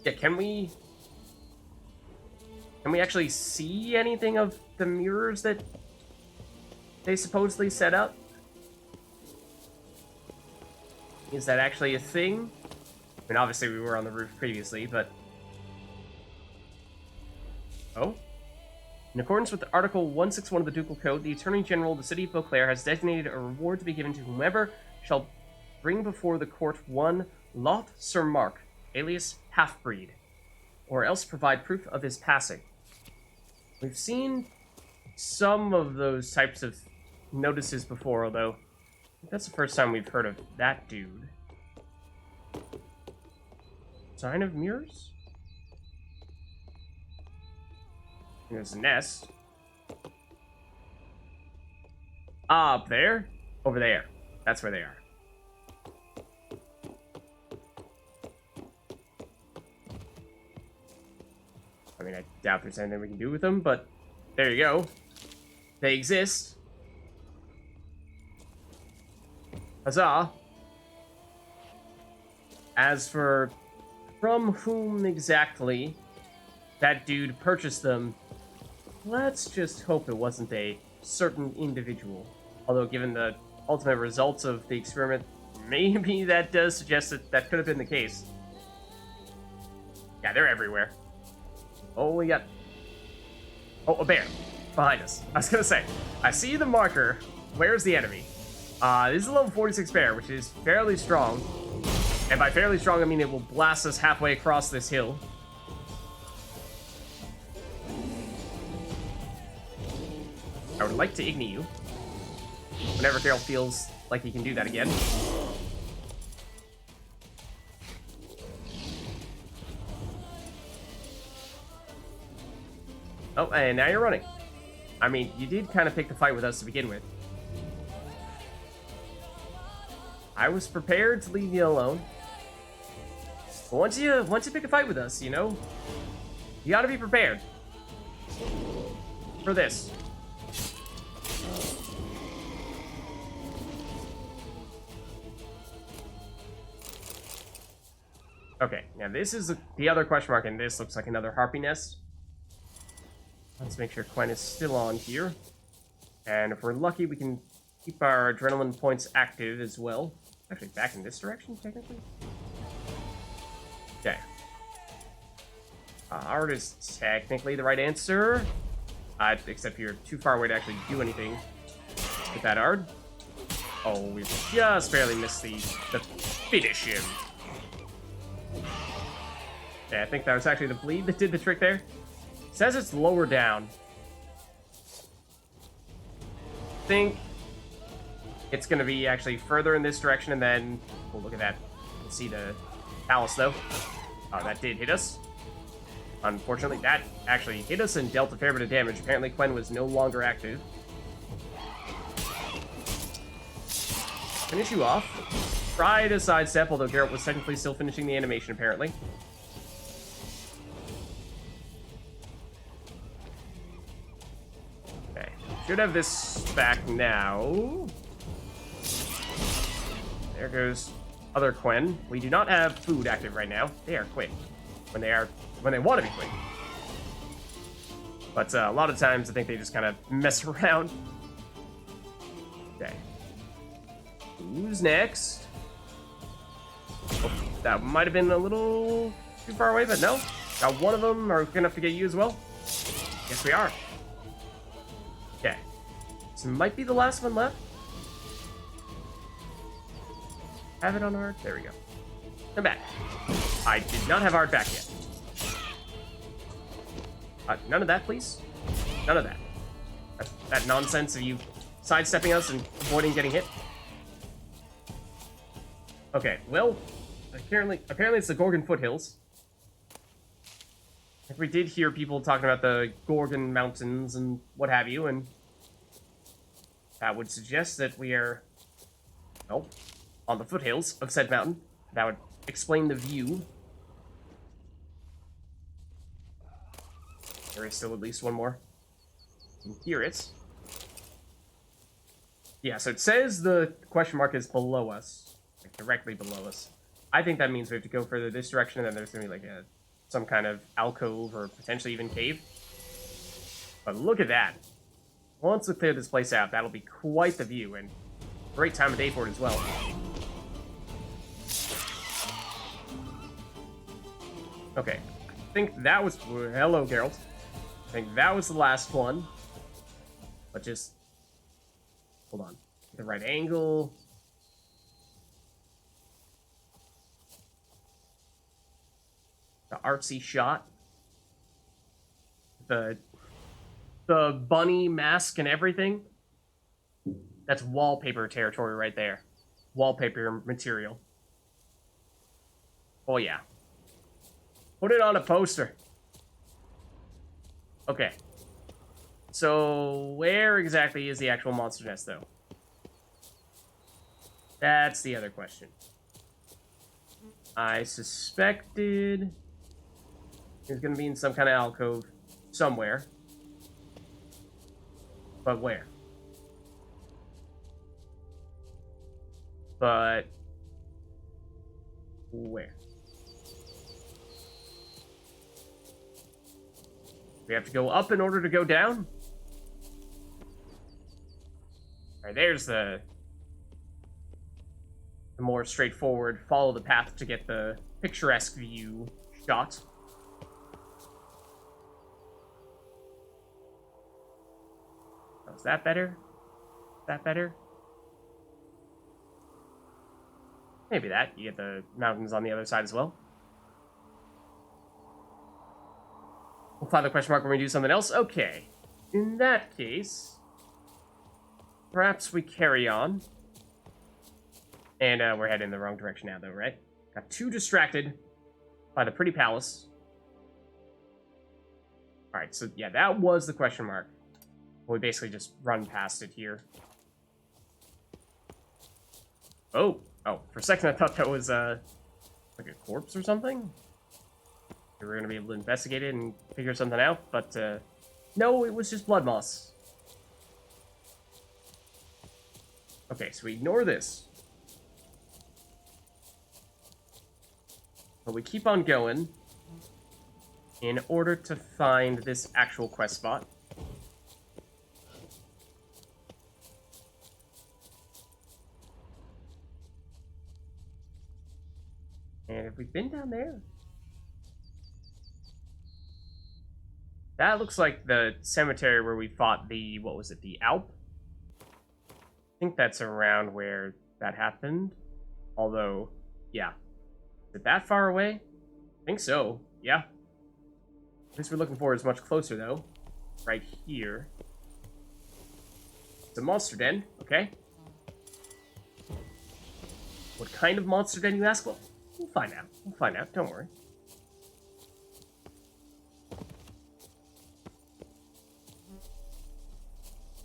Yeah, can we actually see anything of the mirrors that they supposedly set up? Is that actually a thing? I mean, obviously we were on the roof previously, but... Oh? In accordance with Article 161 of the Ducal Code, the Attorney General of the City of Beauclair has designated a reward to be given to whomever shall bring before the court one Loth Sir Mark, alias Half-Breed, or else provide proof of his passing. We've seen some of those types of notices before, although I think that's the first time we've heard of that dude. Sign of mirrors? There's a nest. Ah, up there? Over there. That's where they are. I mean, I doubt there's anything we can do with them, but there you go. They exist. Huzzah. As for from whom exactly that dude purchased them, let's just hope it wasn't a certain individual. Although, given the ultimate results of the experiment, maybe that does suggest that that could have been the case. Yeah, they're everywhere. Oh, we got... Oh, a bear. Behind us. I was gonna say, I see the marker. Where's the enemy? This is a level 46 bear, which is fairly strong. And by fairly strong, I mean it will blast us halfway across this hill. I would like to Igni you. Whenever Geralt feels like he can do that again. Oh, and now you're running. I mean, you did kind of pick the fight with us to begin with. I was prepared to leave you alone. But once you pick a fight with us, you know, you gotta be prepared. For this. Okay, now this is the other question mark, and this looks like another harpy nest. Let's make sure Quen is still on here. And if we're lucky, we can keep our adrenaline points active as well. Actually, back in this direction, technically. Okay. Art is technically the right answer. Except you're too far away to actually do anything with that art. Oh, we just barely missed the finish him. Yeah, I think that was actually the bleed that did the trick there. It says it's lower down. I think it's going to be actually further in this direction, and then... Oh, look at that. You can see the palace, though. Oh, that did hit us. Unfortunately, that actually hit us and dealt a fair bit of damage. Apparently, Quen was no longer active. Finish you off. Try to sidestep, although Geralt was technically still finishing the animation, apparently. Okay. Should have this back now. There goes other Quen. We do not have food active right now. They are quick. When they want to be quick. But a lot of times I think they just kind of mess around. Okay. Who's next? Oh, that might have been a little too far away, but no. Got one of them. Are we good enough to get you as well? Yes, we are. Okay. This might be the last one left. Have it on art. There we go. Come back. I did not have art back yet. None of that, please. None of that. That nonsense of you sidestepping us and avoiding getting hit. Okay, well, apparently it's the Gorgon foothills. Like, we did hear people talking about the Gorgon mountains and what have you, and that would suggest that we are, well, on the foothills of said mountain. That would explain the view. There is still at least one more. You can hear it. Yeah, so it says the question mark is below us. Like, directly below us. I think that means we have to go further this direction, and then there's going to be, like, a some kind of alcove or potentially even cave. But look at that. Once we clear this place out, that'll be quite the view, and great time of day for it as well. Okay, I think that was... Hello, Geralt. I think that was the last one. But just... Hold on. The right angle. The artsy shot. The bunny mask and everything. That's wallpaper territory right there. Wallpaper material. Oh yeah. Put it on a poster. Okay. So, where exactly is the actual monster nest, though? That's the other question. I suspected it's going to be in some kind of alcove somewhere. But where? But where? We have to go up in order to go down? Alright, there's the more straightforward, follow the path to get the picturesque view shot. Oh, is that better? Is that better? Maybe that. You get the mountains on the other side as well. We'll find the question mark when we do something else. Okay. In that case, perhaps we carry on. And we're heading in the wrong direction now, though, right? Got too distracted by the pretty palace. Alright, so yeah, that was the question mark. We basically just run past it here. Oh, for a second I thought that was, like a corpse or something? We were going to be able to investigate it and figure something out, but, no, it was just blood moss. Okay, so we ignore this. But we keep on going in order to find this actual quest spot. And have we been down there? That looks like the cemetery where we fought the, what was it, the Alp? I think that's around where that happened. Although, yeah. Is it that far away? I think so, yeah. At least we're looking for is much closer, though. Right here. It's a monster den, okay. What kind of monster den, you ask? Well, we'll find out. We'll find out, don't worry.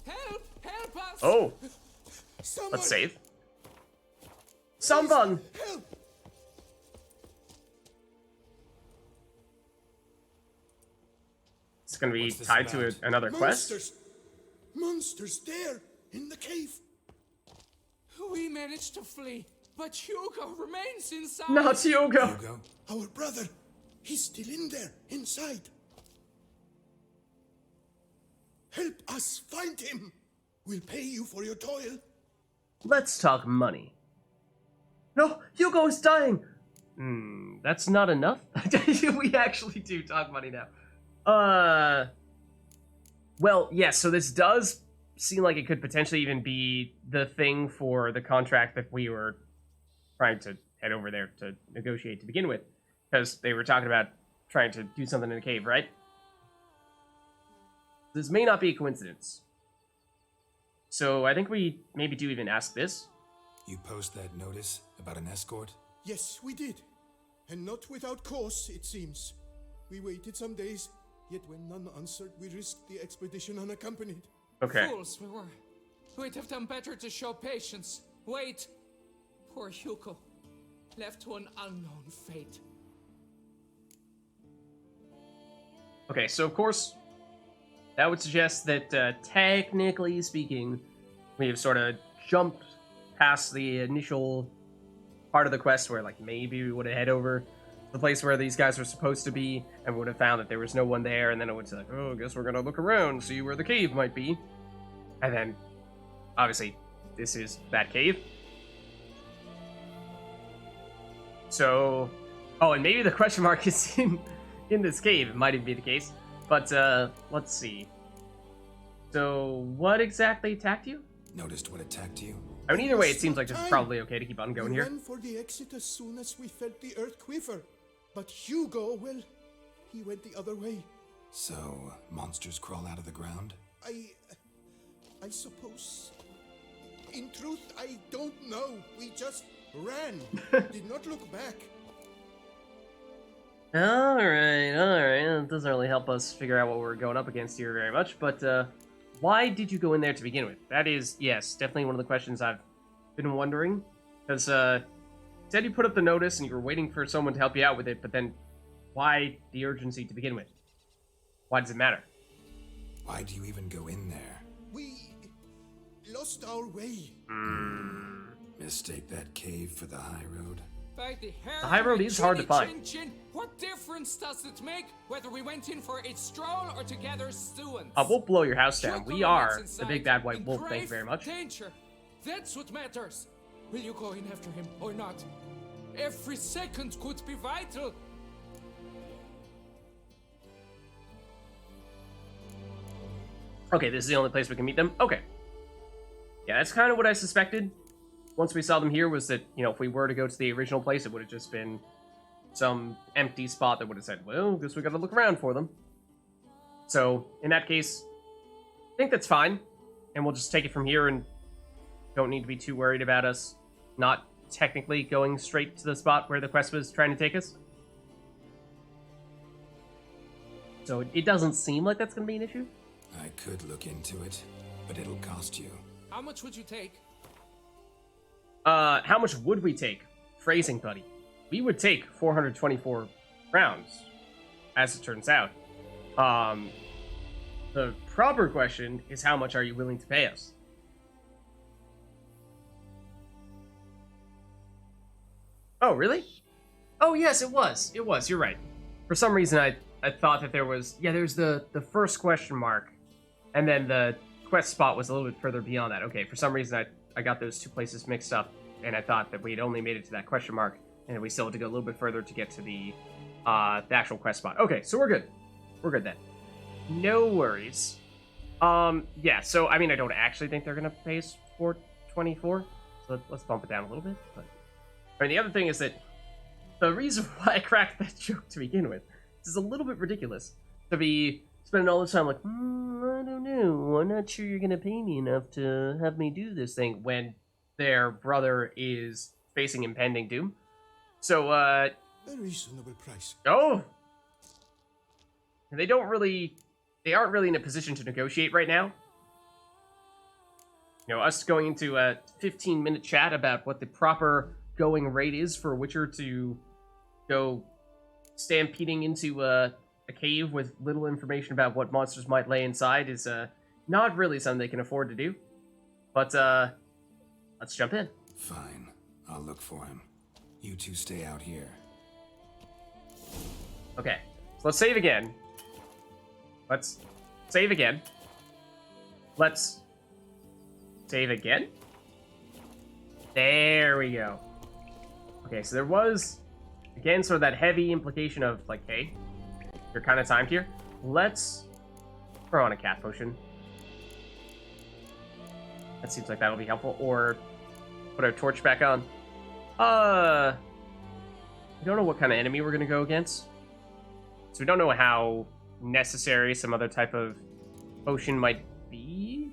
Help! Help us! Oh! Someone, Let's save. Someone! help! It's gonna be What's this tied to about? another quest? Monsters there, in the cave. We managed to flee, but Hugo remains inside. Not Hugo! Hugo? Our brother, he's still in there, inside. Help us find him. We'll pay you for your toil. Let's talk money. No, Hugo is dying! That's not enough? We actually do talk money now. Well, yes, so this does seem like it could potentially even be the thing for the contract that we were trying to head over there to negotiate to begin with. Because they were talking about trying to do something in the cave, right? This may not be a coincidence. So I think we maybe do even ask this. You post that notice about an escort? Yes, we did. And not without cause, it seems. We waited some days, yet when none answered, we risked the expedition unaccompanied. Okay. Fools we were. We'd have done better to show patience. Wait. Poor Hugo. Left to an unknown fate. Okay, so of course, that would suggest that, technically speaking, we have sort of jumped past the initial part of the quest where, like, maybe we would have head over the place where these guys were supposed to be, and we would have found that there was no one there, and then it would say, oh, I guess we're gonna look around, see where the cave might be. And then, obviously, this is that cave. So, oh, and maybe the question mark is in this cave. It might even be the case. But, let's see. So, what exactly attacked you? Noticed what attacked you? I mean, either way, it seems like this is probably okay to keep on going we here. ran for the exit as soon as we felt the earth quiver. But Hugo, well, he went the other way. So, monsters crawl out of the ground? I suppose. In truth, I don't know. We just ran. Did not look back. Alright. It doesn't really help us figure out what we're going up against here very much, but, why did you go in there to begin with? That is, yes, definitely one of the questions I've been wondering. Because, you said you put up the notice and you were waiting for someone to help you out with it, but then why the urgency to begin with? Why does it matter? Why do you even go in there? We lost our way. Mistake that cave for the high road? The high road is hard to find. What difference does it make whether we went in for a stroll or to gather students? We'll blow your house down. Hugo We are remains the big inside bad white in wolf, thank you grave very much. Danger. That's what matters. Will you go in after him or not? Every second could be vital. Okay, this is the only place we can meet them? Okay. Yeah, that's kind of what I suspected. Once we saw them here was that, you know, if we were to go to the original place, it would have just been some empty spot that would have said, well, guess we gotta look around for them. So, in that case, I think that's fine. And we'll just take it from here and don't need to be too worried about us not technically going straight to the spot where the quest was trying to take us. So, it doesn't seem like that's gonna be an issue. I could look into it, but it'll cost you. How much would you take? How much would we take? Phrasing, buddy. We would take 424 rounds, as it turns out. The proper question is how much are you willing to pay us? Oh, really? Oh, yes, it was. It was, you're right. For some reason, I thought that there was... Yeah, there's the first question mark, and then the quest spot was a little bit further beyond that. Okay, for some reason, I got those two places mixed up, and I thought that we'd only made it to that question mark, and we still had to go a little bit further to get to the actual quest spot. Okay, so we're good. We're good then. No worries. Yeah, so, I mean, I don't actually think they're going to pay us 424, so let's bump it down a little bit. But I mean, the other thing is that the reason why I cracked that joke to begin with is a little bit ridiculous. To be spending all the time like, I don't know, I'm not sure you're going to pay me enough to have me do this thing, when their brother is facing impending doom. So, A reasonable price. oh! And they aren't really in a position to negotiate right now. You know, us going into a 15-minute chat about what the proper going rate is for a Witcher to go stampeding into a cave with little information about what monsters might lay inside is not really something they can afford to do. But, let's jump in. Fine. I'll look for him. You two stay out here. Okay, so let's save again. Let's save again. Let's save again. There we go. Okay, so there was, again, sort of that heavy implication of, like, hey, you're kind of timed here. Let's throw on a cat potion. That seems like that'll be helpful. Or put our torch back on. I don't know what kind of enemy we're going to go against. So we don't know how necessary some other type of potion might be.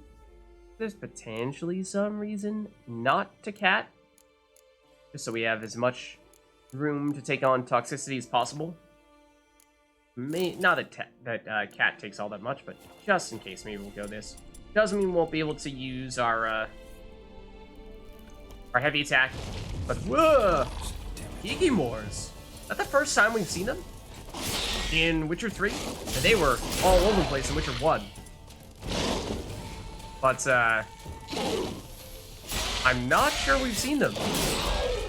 There's potentially some reason not to cat. Just so we have as much room to take on toxicity as possible. Not that cat takes all that much, but just in case, maybe we'll go this. Doesn't mean we won't be able to use our heavy attack. But whoa! KIKIMORES! Is that the first time we've seen them? In Witcher 3? And they were all over the place in Witcher 1. But, I'm not sure we've seen them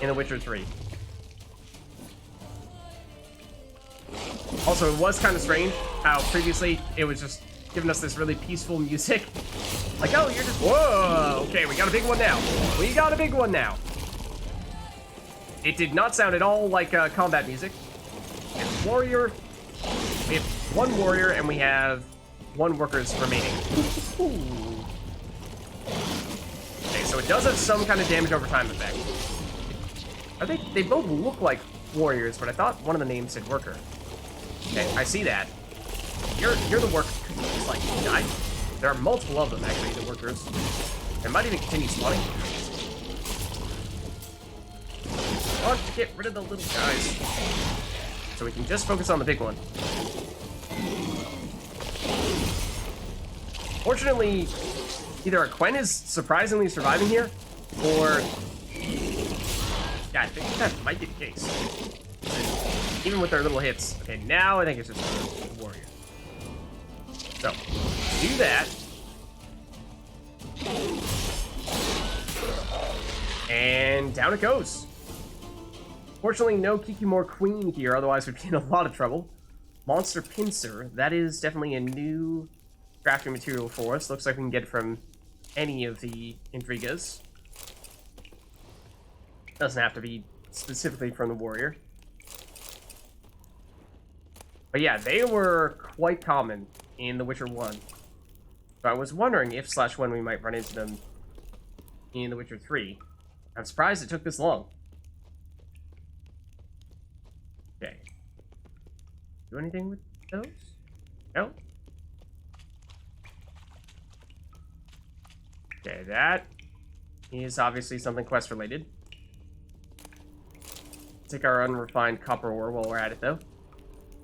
in The Witcher 3. Also, it was kind of strange how previously it was just giving us this really peaceful music. Like, oh, you're just... Whoa! Okay, we got a big one now. We got a big one now. It did not sound at all like combat music. We have warrior. We have one warrior, and we have one workers remaining. Ooh. Okay, so it does have some kind of damage over time effect. Are they both look like warriors, but I thought one of the names said worker. Okay, I see that. You're the worker. It's like, there are multiple of them, actually, the workers. They might even continue spawning. I want to get rid of the little guys, so we can just focus on the big one. Fortunately, either Quen is surprisingly surviving here, or... Yeah, I think that might be the case. Even with their little hits. Okay, now I think it's just a warrior. So, do that. And down it goes. Fortunately, no Kikimore Queen here, otherwise we'd be in a lot of trouble. Monster Pincer, that is definitely a new crafting material for us. Looks like we can get it from any of the Intrigas. Doesn't have to be specifically from the warrior. But yeah, they were quite common in The Witcher 1. So I was wondering if / when we might run into them in The Witcher 3. I'm surprised it took this long. Okay. Do anything with those? No? Okay, that is obviously something quest related. Take our unrefined copper ore while we're at it, though.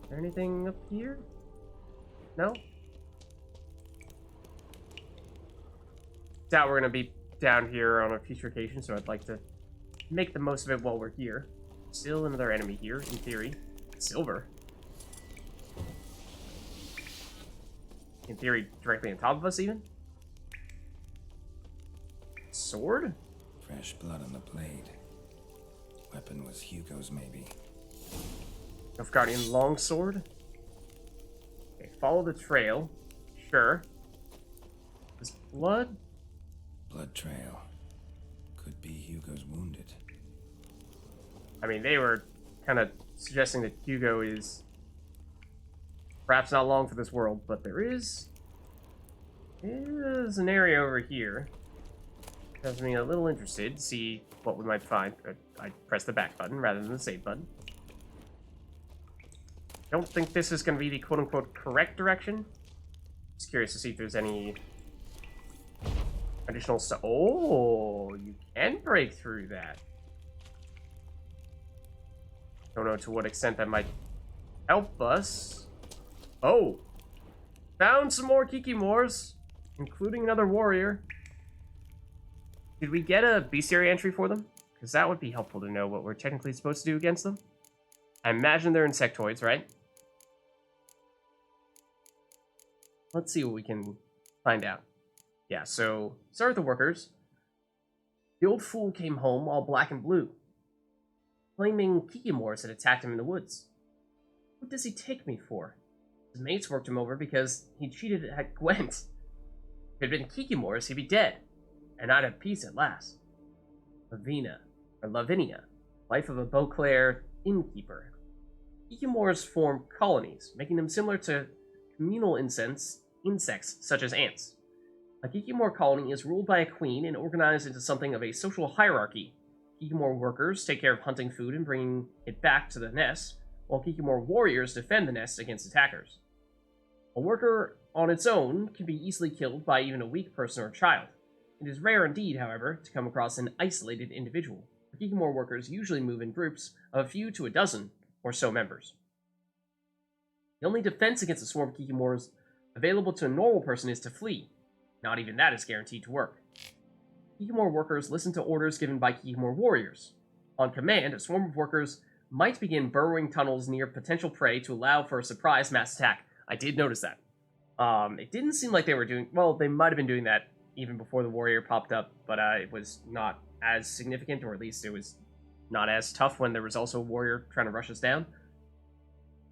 Is there anything up here? No? Doubt we're gonna be down here on a future occasion, so I'd like to make the most of it while we're here. Still another enemy here, in theory. Silver. In theory, directly on top of us, even? Sword? Fresh blood on the blade. Weapon was Hugo's, maybe. Nilfgaardian longsword? Okay, follow the trail. Sure. This blood? Blood trail. Could be Hugo's wounded. I mean, they were kind of suggesting that Hugo is perhaps not long for this world, but there is an area over here. Has me a little interested to see what we might find. I press the back button rather than the save button. Don't think this is going to be the quote-unquote correct direction. Just curious to see if there's any additional stuff. Oh, you can break through that. Don't know to what extent that might help us. Oh, found some more KIKIMORES, including another warrior. Did we get a bestiary entry for them? Because that would be helpful to know what we're technically supposed to do against them. I imagine they're insectoids, right? Let's see what we can find out. Yeah, so start with the workers. The old fool came home all black and blue, claiming KIKIMORES had attacked him in the woods. What does he take me for? His mates worked him over because he cheated at Gwent. If it had been KIKIMORES, he'd be dead, and I'd have peace at last. Lavinia, wife of a Beauclair innkeeper. KIKIMORES form colonies, making them similar to communal insects such as ants. A KIKIMORE colony is ruled by a queen and organized into something of a social hierarchy. KIKIMORE workers take care of hunting food and bringing it back to the nest, while KIKIMORE warriors defend the nest against attackers. A worker on its own can be easily killed by even a weak person or child. It is rare indeed, however, to come across an isolated individual. KIKIMORE workers usually move in groups of a few to a dozen or so members. The only defense against a swarm of KIKIMORES available to a normal person is to flee. Not even that is guaranteed to work. KIKIMORE workers listen to orders given by KIKIMORE warriors. On command, a swarm of workers might begin burrowing tunnels near potential prey to allow for a surprise mass attack. I did notice that. It didn't seem like they were doing... Well, they might have been doing that even before the warrior popped up, but it was not as significant, or at least it was not as tough when there was also a warrior trying to rush us down.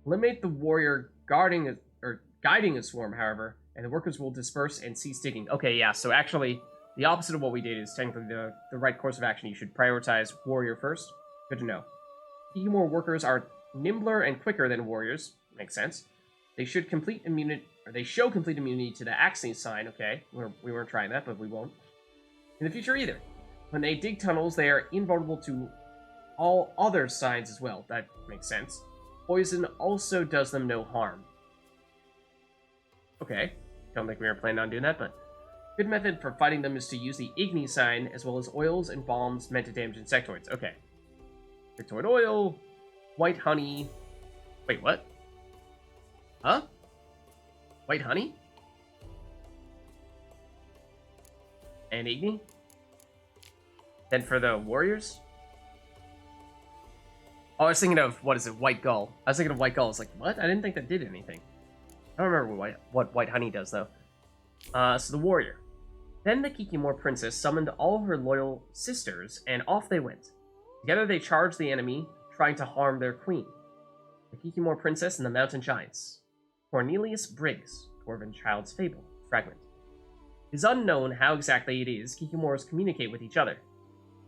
Eliminate the warrior guiding a swarm, however, and the workers will disperse and cease digging. Okay, yeah, so actually, the opposite of what we did is technically the right course of action. You should prioritize warrior first. Good to know. Kikimore workers are nimbler and quicker than warriors. Makes sense. They should they show complete immunity to the Axine sign. Okay, we weren't trying that, but we won't in the future either. When they dig tunnels, they are invulnerable to all other signs as well. That makes sense. Poison also does them no harm. Okay, don't think we were planning on doing that, but good method for fighting them is to use the Igni sign as well as oils and bombs meant to damage insectoids. Okay. Insectoid oil, white honey. Wait, what? Huh? White honey? And Igni? Then for the warriors? Oh, I was thinking of, what is it, White Gull. I was thinking of White Gull. I was like, what? I didn't think that did anything. I don't remember what White Honey does, though. So the warrior. Then the Kikimore princess summoned all her loyal sisters, and off they went. Together they charged the enemy, trying to harm their queen. The Kikimore princess and the mountain giants. Cornelius Briggs, Dwarven Child's Fable, fragment. It is unknown how exactly it is Kikimores communicate with each other.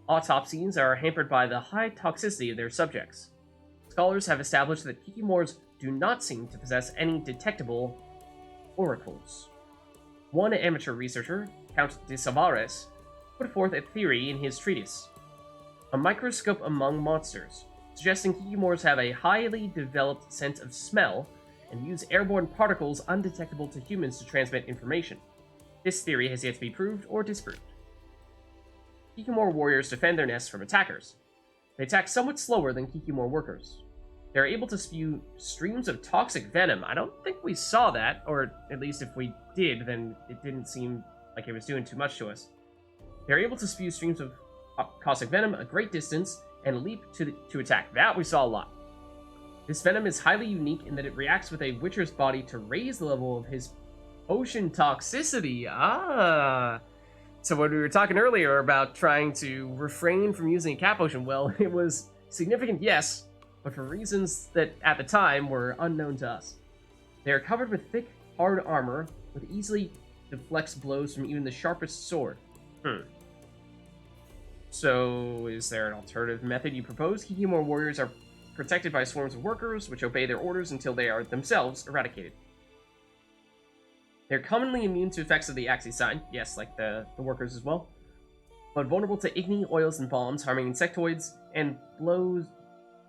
Autopsies are hampered by the high toxicity of their subjects. Scholars have established that Kikimores do not seem to possess any detectable oracles. One amateur researcher, Count de Savares, put forth a theory in his treatise, A Microscope Among Monsters, suggesting Kikimores have a highly developed sense of smell and use airborne particles undetectable to humans to transmit information. This theory has yet to be proved or disproved. Kikimore warriors defend their nests from attackers. They attack somewhat slower than Kikimore workers. They are able to spew streams of toxic venom. I don't think we saw that, or at least if we did, then it didn't seem like it was doing too much to us. They are able to spew streams of caustic venom a great distance and leap to attack. That we saw a lot. This venom is highly unique in that it reacts with a Witcher's body to raise the level of his potion toxicity. So when we were talking earlier about trying to refrain from using a cat potion, well, it was significant, yes, but for reasons that at the time were unknown to us. They are covered with thick, hard armor, with easily deflects blows from even the sharpest sword. So, is there an alternative method you propose? Kikimore warriors are protected by swarms of workers, which obey their orders until they are themselves eradicated. They're commonly immune to effects of the Axie sign, yes, like the workers as well, but vulnerable to Igni, oils, and bombs, harming insectoids, and blows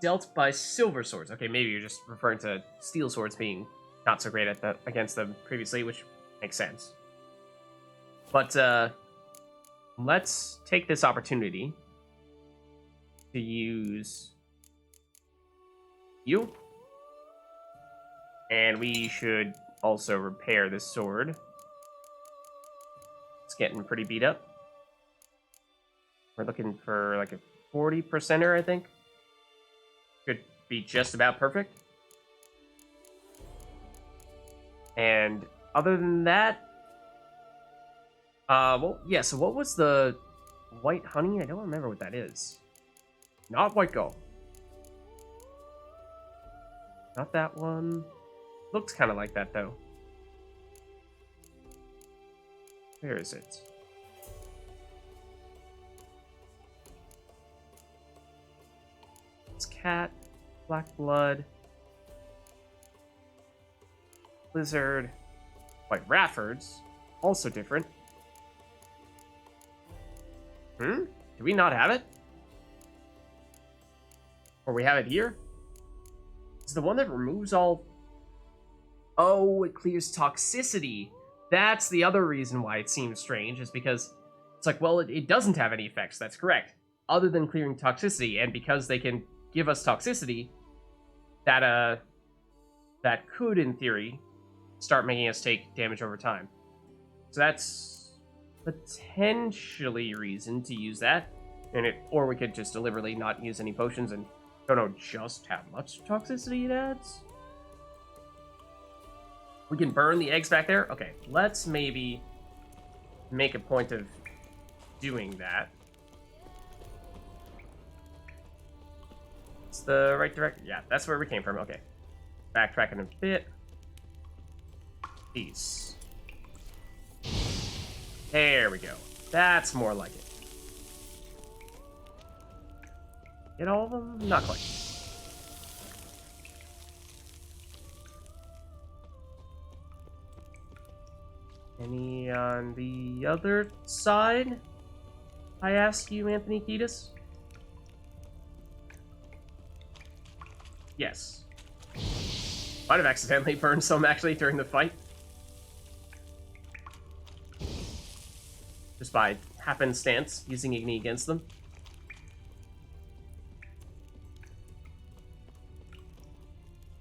dealt by silver swords. Okay, maybe you're just referring to steel swords being not so great against them previously, which makes sense. But, let's take this opportunity to use you. And we should also repair this sword. It's getting pretty beat up. We're looking for like a 40%er, I think. Could be just about perfect. And other than that, well, yeah, so what was the white honey? I don't remember what that is. Not white gold. Not that one. Looks kind of like that, though. Where is it? It's cat, black blood, lizard, white Raffords, also different. Do we not have it? Or we have it here? Is the one that removes all... Oh, it clears toxicity. That's the other reason why it seems strange, is because it's like, well, it doesn't have any effects, that's correct, other than clearing toxicity, and because they can give us toxicity, that could, in theory, start making us take damage over time. So that's potentially reason to use that, or we could just deliberately not use any potions and don't know just how much toxicity it adds. We can burn the eggs back there? Okay, let's maybe make a point of doing that. It's the right direction. Yeah, that's where we came from. Okay. Backtracking a bit. Peace. There we go. That's more like it. Get all of them? Not quite. Any on the other side? I ask you, Anthony Kiedis? Yes. Might have accidentally burned some, actually, during the fight. Just by happenstance, using Igni against them.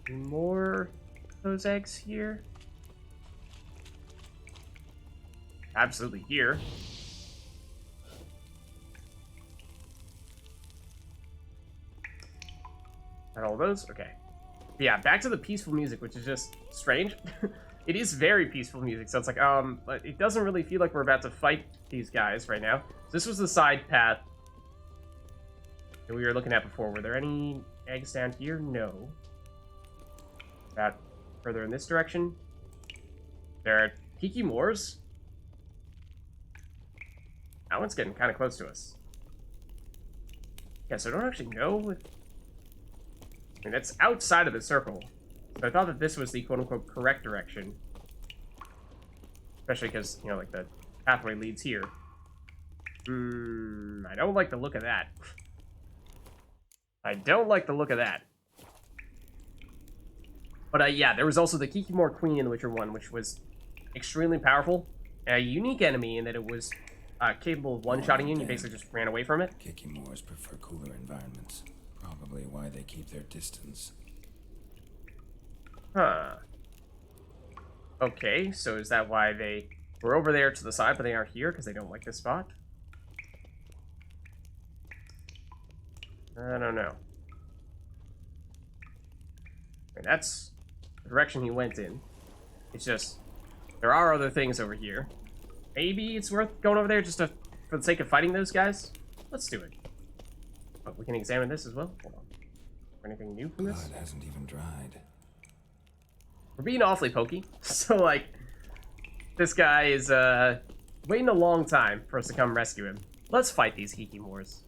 Any more of those eggs here? Absolutely here. Got all those? Okay. But yeah, back to the peaceful music, which is just strange. It is very peaceful music, so it's like, but it doesn't really feel like we're about to fight these guys right now. So this was the side path that we were looking at before. Were there any eggs down here? No. That further in this direction? There are KIKIMORES. That one's getting kind of close to us. Yeah, so I don't actually know if... I mean, that's outside of the circle. So I thought that this was the quote-unquote correct direction. Especially because, you know, like, the pathway leads here. I don't like the look of that. I don't like the look of that. But, yeah, there was also the Kikimore Queen in The Witcher 1, which was extremely powerful. A unique enemy in that it was capable of one-shotting you, and you basically just ran away from it. KIKIMORES prefer cooler environments. Probably why they keep their distance. Huh. Okay, so is that why they were over there to the side, but they aren't here because they don't like this spot? I don't know. I mean, that's the direction he went in. It's just, there are other things over here. Maybe it's worth going over there just for the sake of fighting those guys? Let's do it. Oh, we can examine this as well? Hold on. Anything new from this? Blood hasn't even dried. We're being awfully pokey. So, like, this guy is, waiting a long time for us to come rescue him. Let's fight these KIKIMORES.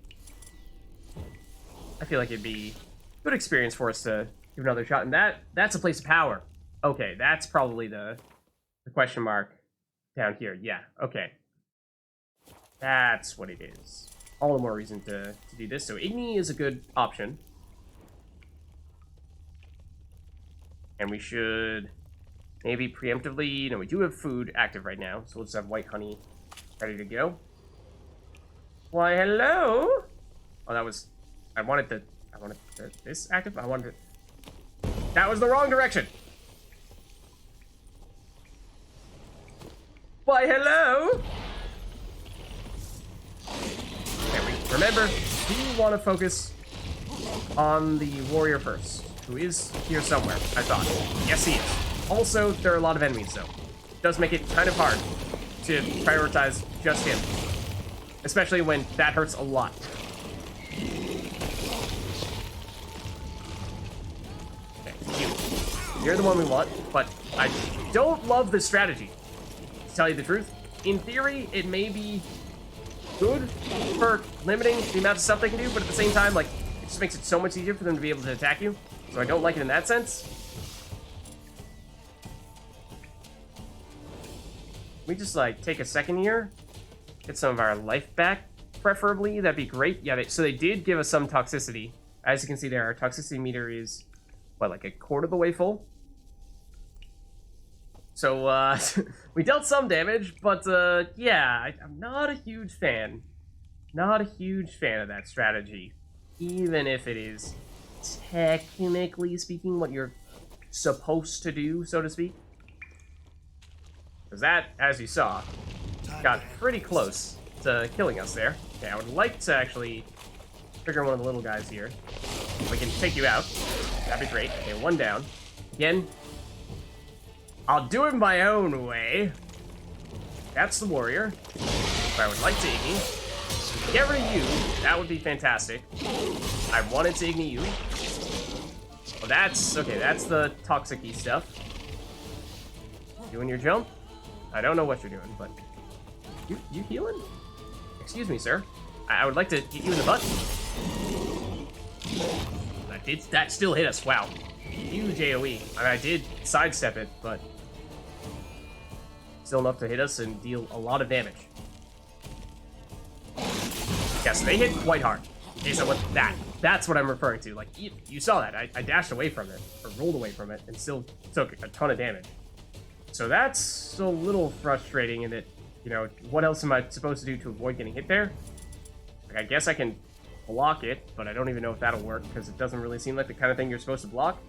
I feel like it'd be a good experience for us to give another shot. And that's a place of power. Okay, that's probably the question mark down here. Yeah, okay. That's what it is. All the more reason to do this. So Igni is a good option. And we should maybe preemptively... No, we do have food active right now. So we'll just have white honey ready to go. Why, hello? Oh, that was... I wanted this active? I wanted it... That was the wrong direction! Why, hello? There we remember, we want to focus on the warrior first, who is here somewhere, I thought. Yes, he is. Also, there are a lot of enemies, though. It does make it kind of hard to prioritize just him. Especially when that hurts a lot. Okay, you. You're the one we want, but I don't love this strategy. To tell you the truth, in theory, it may be good for limiting the amount of stuff they can do, but at the same time, like, it just makes it so much easier for them to be able to attack you. So I don't like it in that sense. We just, like, take a second here, get some of our life back, preferably. That'd be great. Yeah, so they did give us some toxicity. As you can see there, our toxicity meter is, what, like a quarter of the way full? So, we dealt some damage, but, yeah, I'm not a huge fan. Not a huge fan of that strategy. Even if it is, technically speaking, what you're supposed to do, so to speak. Because that, as you saw, got pretty close to killing us there. Okay, I would like to actually trigger one of the little guys here. We can take you out. That'd be great. Okay, one down. Again, I'll do it my own way. That's the warrior. But I would like to Igni. Get rid of you. That would be fantastic. I wanted to Igni you. Well, that's... Okay, that's the toxic-y stuff. Doing your jump? I don't know what you're doing, but... You healing? Excuse me, sir. I would like to hit you in the butt. That still hit us. Wow. Huge AoE. I mean, I did sidestep it, but... Still enough to hit us and deal a lot of damage. Yeah, so they hit quite hard. Okay, so what that's what I'm referring to. Like, you saw that. I dashed away from it, or rolled away from it, and still took a ton of damage. So that's a little frustrating in that, you know, what else am I supposed to do to avoid getting hit there? Like, I guess I can block it, but I don't even know if that'll work, because it doesn't really seem like the kind of thing you're supposed to block.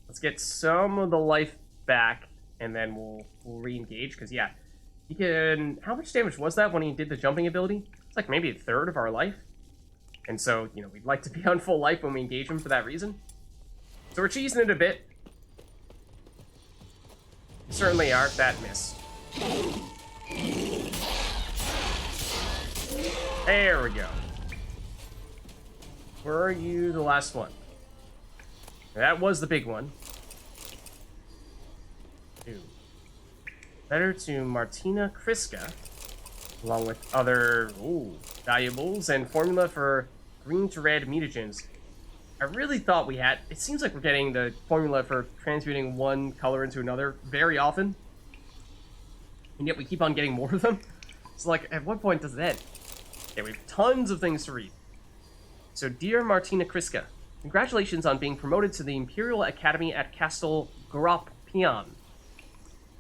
Let's get some of the life back, and then we'll re-engage, because, yeah, he can... How much damage was that when he did the jumping ability? It's like maybe a third of our life. And so, you know, we'd like to be on full life when we engage him for that reason. So we're cheesing it a bit. We certainly are. That miss. There we go. Were you the last one? That was the big one. Ooh. Better to Martina Kriska, along with other valuables and formula for green to red mutagens. I really thought we had... It seems like we're getting the formula for transmuting one color into another very often. And yet we keep on getting more of them. So, like, at what point does it end? Okay, we have tons of things to read. So, dear Martina Kriska, congratulations on being promoted to the Imperial Academy at Castle Gropion.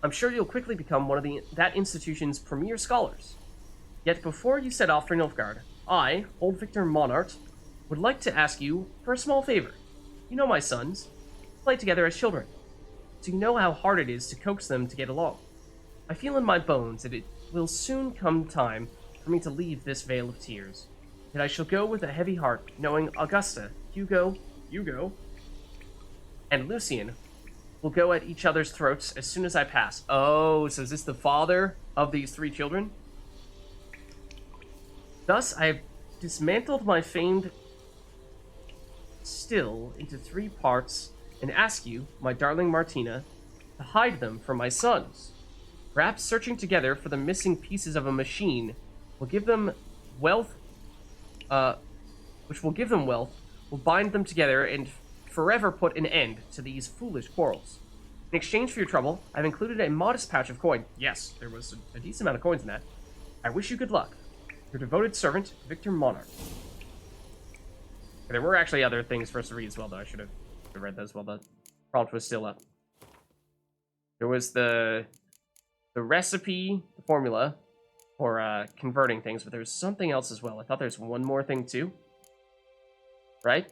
I'm sure you'll quickly become one of that institution's premier scholars. Yet before you set off for Nilfgaard, I, old Victor Monart, would like to ask you for a small favor. You know my sons. Play together as children. So you know how hard it is to coax them to get along. I feel in my bones that it will soon come time for me to leave this vale of tears. Yet I shall go with a heavy heart, knowing Augusta, Hugo, and Lucian will go at each other's throats as soon as I pass. Oh, so is this the father of these three children? Thus, I have dismantled my famed still into 3 parts and ask you, my darling Martina, to hide them from my sons. Perhaps searching together for the missing pieces of a machine will give them wealth, will bind them together and forever put an end to these foolish quarrels. In exchange for your trouble, I've included a modest pouch of coin. Yes, there was a decent amount of coins in that. I wish you good luck. Your devoted servant, Victor Monarch. There were actually other things for us to read as well, though. I should have read those while the prompt was still up. There was the recipe, the formula for converting things, but there was something else as well. I thought there's one more thing too. Right?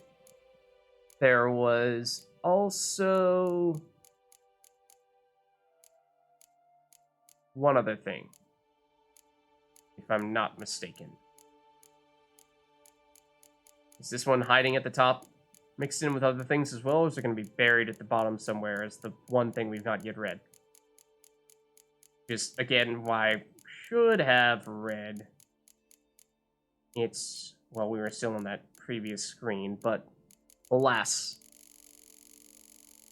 There was also one other thing, if I'm not mistaken. Is this one hiding at the top, mixed in with other things as well, or is it going to be buried at the bottom somewhere as the one thing we've not yet read? Just, again, why I should have read. It's, well, we were still on that previous screen, but alas,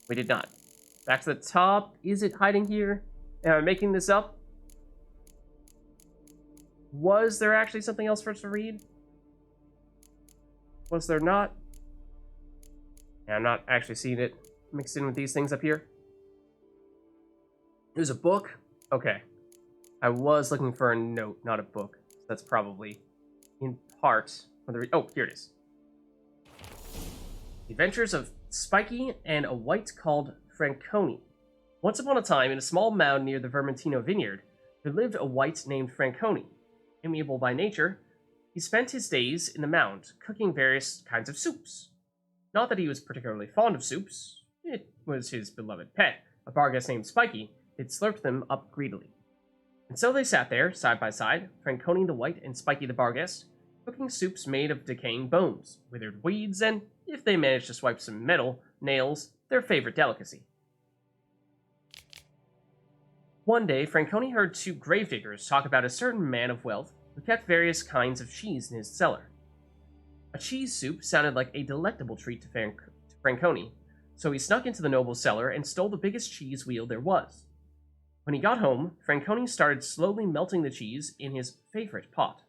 we did not. Back to the top. Is it hiding here? Am I making this up? Was there actually something else for us to read? Was there not? Yeah, I'm not actually seeing it mixed in with these things up here. There's a book. Okay. I was looking for a note, not a book. That's probably in part. Oh, here it is. The Adventures of Spiky and a Wight called Franconi. Once upon a time, in a small mound near the Vermentino vineyard, there lived a wight named Franconi. Amiable by nature, he spent his days in the mound, cooking various kinds of soups. Not that he was particularly fond of soups. It was his beloved pet, a barghest named Spiky, that slurped them up greedily. And so they sat there, side by side, Franconi the Wight and Spiky the barghest, cooking soups made of decaying bones, withered weeds, and, if they managed to swipe some metal, nails, their favorite delicacy. One day, Franconi heard 2 gravediggers talk about a certain man of wealth who kept various kinds of cheese in his cellar. A cheese soup sounded like a delectable treat to Franconi, so he snuck into the noble's cellar and stole the biggest cheese wheel there was. When he got home, Franconi started slowly melting the cheese in his favorite pot.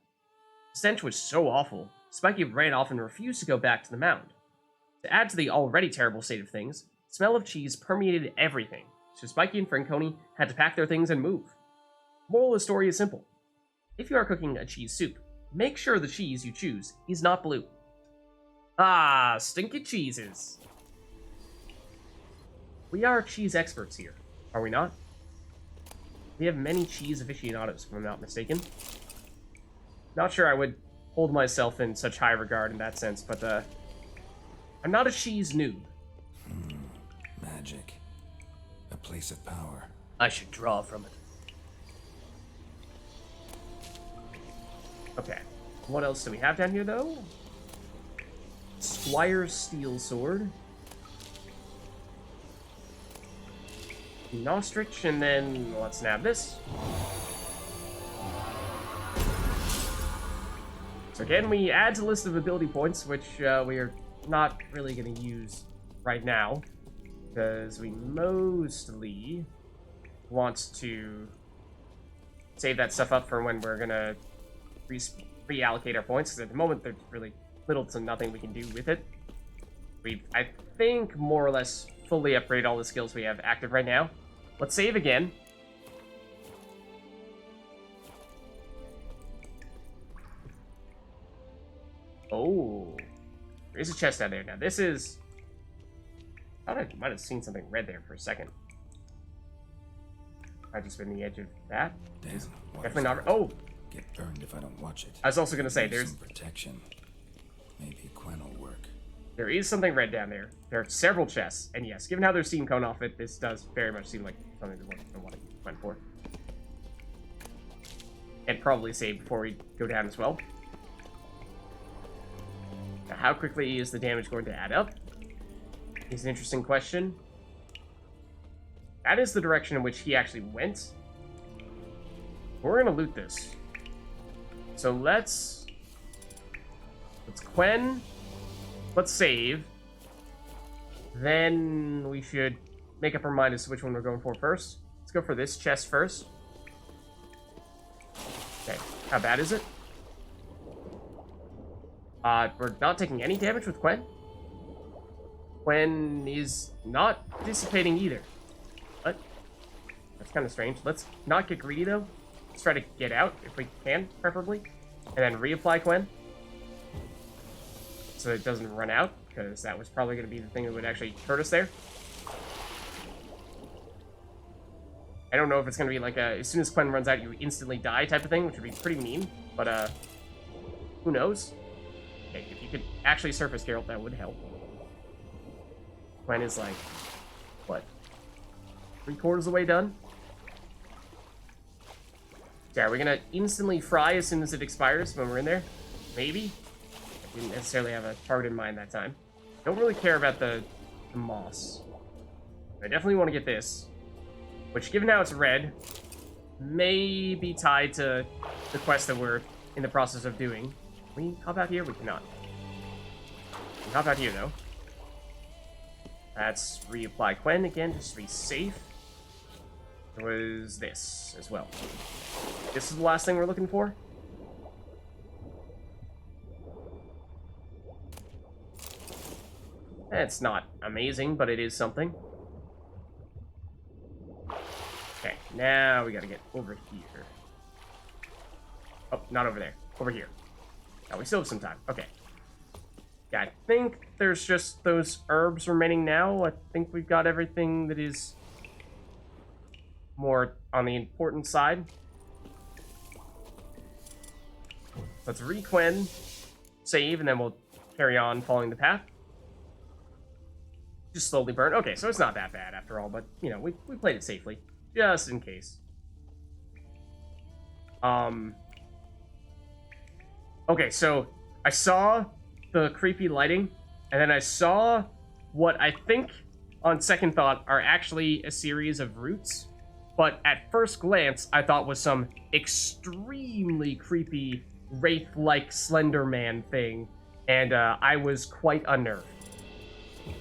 The stench was so awful, Spiky ran off and refused to go back to the mound. To add to the already terrible state of things, the smell of cheese permeated everything, so Spiky and Franconi had to pack their things and move. Moral of the story is simple. If you are cooking a cheese soup, make sure the cheese you choose is not blue. Ah, stinky cheeses. We are cheese experts here, are we not? We have many cheese aficionados, if I'm not mistaken. Not sure I would hold myself in such high regard in that sense, but I'm not a cheese noob. Magic. A place of power. I should draw from it. Okay. What else do we have down here, though? Squire's Steel Sword. Nostrich, and then let's nab this. So again, we add to the list of ability points, which we are not really going to use right now, because we mostly want to save that stuff up for when we're going to reallocate our points, because at the moment there's really little to nothing we can do with it. We've, I think, more or less fully upgraded all the skills we have active right now. Let's save again. Oh, there's a chest down there. Now this is... I thought I might have seen something red there for a second. I've just been the edge of that. Damn, Definitely not... Oh! Get burned if I don't watch it. I was also going to say, there's... some protection. Maybe Quen will work. There is something red down there. There are several chests. And yes, given how there's steam coming off it, this does very much seem like something that I want to went for. And probably save before we go down as well. Now, how quickly is the damage going to add up? Is an interesting question. That is the direction in which he actually went. We're going to loot this. So let's Quen. Let's save. Then we should make up our mind as to which one we're going for first. Let's go for this chest first. Okay, how bad is it? We're not taking any damage with Quen. Quen is not dissipating either. What? That's kind of strange. Let's not get greedy, though. Let's try to get out, if we can, preferably. And then reapply Quen. So it doesn't run out, because that was probably going to be the thing that would actually hurt us there. I don't know if it's going to be like a, as soon as Quen runs out, you instantly die type of thing, which would be pretty mean, but who knows? Okay, if you could actually surface Geralt, that would help. Quen is like, what? 3/4 of the way done? So are we going to instantly fry as soon as it expires when we're in there? Maybe? I didn't necessarily have a target in mind that time. Don't really care about the moss. I definitely want to get this. Which, given how it's red, may be tied to the quest that we're in the process of doing. Can we hop out here? We cannot. We can hop out here, though. Let's reapply Quen again, just to be safe. There was this as well. This is the last thing we're looking for. It's not amazing, but it is something. Okay, now we gotta get over here. Oh, not over there. Over here. Now we still have some time. Okay. Yeah, I think there's just those herbs remaining now. I think we've got everything that is more on the important side. Let's re-Quen, save, and then we'll carry on following the path. Just slowly burn. Okay, so it's not that bad after all, but, you know, we played it safely. Just in case. Okay, so I saw the creepy lighting, and then I saw what I think, on second thought, are actually a series of roots. But at first glance, I thought was some extremely creepy, wraith-like Slender Man thing And I was quite unnerved.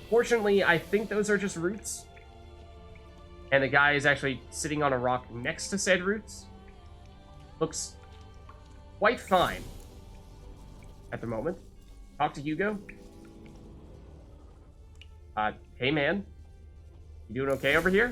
Fortunately, I think those are just roots. And the guy is actually sitting on a rock next to said roots. Looks quite fine at the moment. Talk to Hugo. Hey man. You doing okay over here?